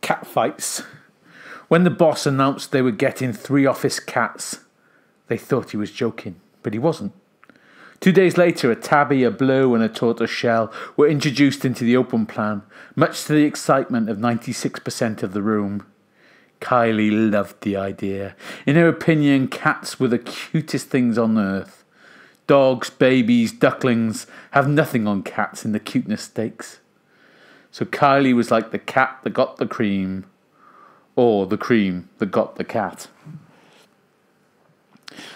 Cat fights. When the boss announced they were getting 3 office cats, they thought he was joking, but he wasn't. 2 days later, a tabby, a blue and a tortoise shell were introduced into the open plan, much to the excitement of 96% of the room. Kylie loved the idea. In her opinion, cats were the cutest things on earth. Dogs, babies, ducklings have nothing on cats in the cuteness stakes. So Kylie was like the cat that got the cream, or the cream that got the cat.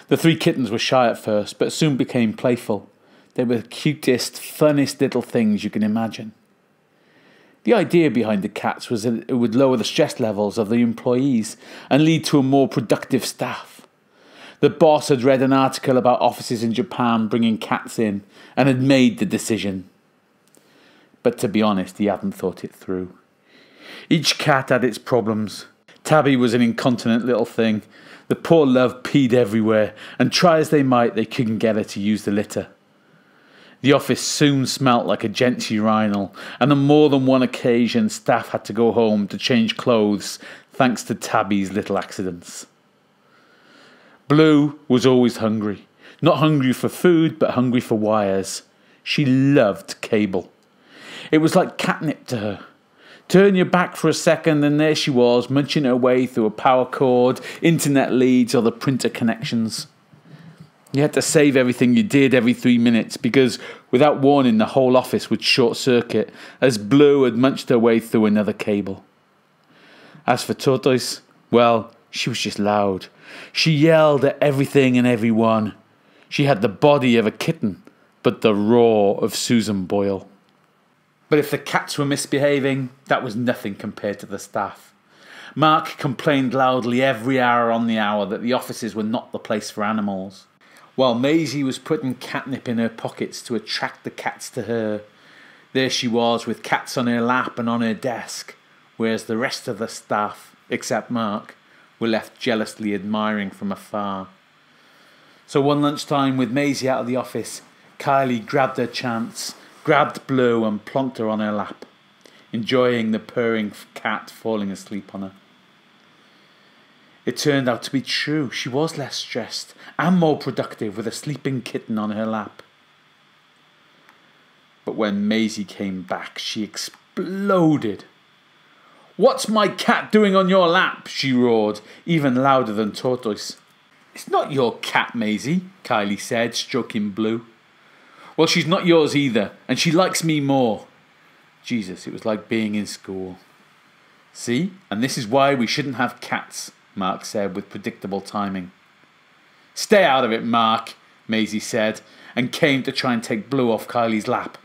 The 3 kittens were shy at first, but soon became playful. They were the cutest, funnest little things you can imagine. The idea behind the cats was that it would lower the stress levels of the employees and lead to a more productive staff. The boss had read an article about offices in Japan bringing cats in and had made the decision. But to be honest, he hadn't thought it through. Each cat had its problems. Tabby was an incontinent little thing. The poor love peed everywhere, and try as they might, they couldn't get her to use the litter. The office soon smelt like a gents' urinal, and on more than one occasion staff had to go home to change clothes thanks to Tabby's little accidents. Blue was always hungry. Not hungry for food, but hungry for wires. She loved cable. It was like catnip to her. Turn your back for a second and there she was, munching her way through a power cord, internet leads or the printer connections. You had to save everything you did every 3 minutes because, without warning, the whole office would short-circuit as Blue had munched her way through another cable. As for Tortoise, well, she was just loud. She yelled at everything and everyone. She had the body of a kitten, but the roar of Susan Boyle. But if the cats were misbehaving, that was nothing compared to the staff. Mark complained loudly every hour on the hour that the offices were not the place for animals. While Maisie was putting catnip in her pockets to attract the cats to her, there she was with cats on her lap and on her desk, whereas the rest of the staff, except Mark, were left jealously admiring from afar. So one lunchtime, with Maisie out of the office, Kylie grabbed her chance, grabbed Blue and plonked her on her lap, enjoying the purring cat falling asleep on her. It turned out to be true. She was less stressed and more productive with a sleeping kitten on her lap. But when Maisie came back, she exploded. "What's my cat doing on your lap?" she roared, even louder than Tortoise. "It's not your cat, Maisie," Kylie said, stroking Blue. "Well, she's not yours either, and she likes me more." Jesus, it was like being in school. "See, and this is why we shouldn't have cats," Mark said with predictable timing. "Stay out of it, Mark," Maisie said, and came to try and take Blue off Kylie's lap.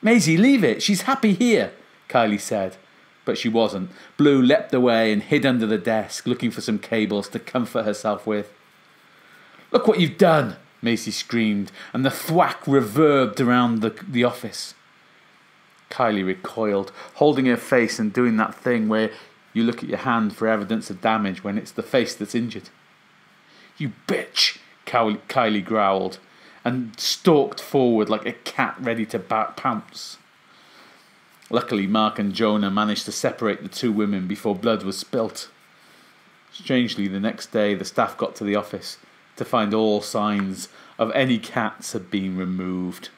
"Maisie, leave it. She's happy here," Kylie said. But she wasn't. Blue leapt away and hid under the desk, looking for some cables to comfort herself with. "Look what you've done," Maisie screamed, and the thwack reverbed around the office. Kylie recoiled, holding her face and doing that thing where you look at your hand for evidence of damage when it's the face that's injured. "You bitch," Kylie growled, and stalked forward like a cat ready to pounce. Luckily, Mark and Jonah managed to separate the 2 women before blood was spilt. Strangely, the next day the staff got to the office to find all signs of any cats had been removed.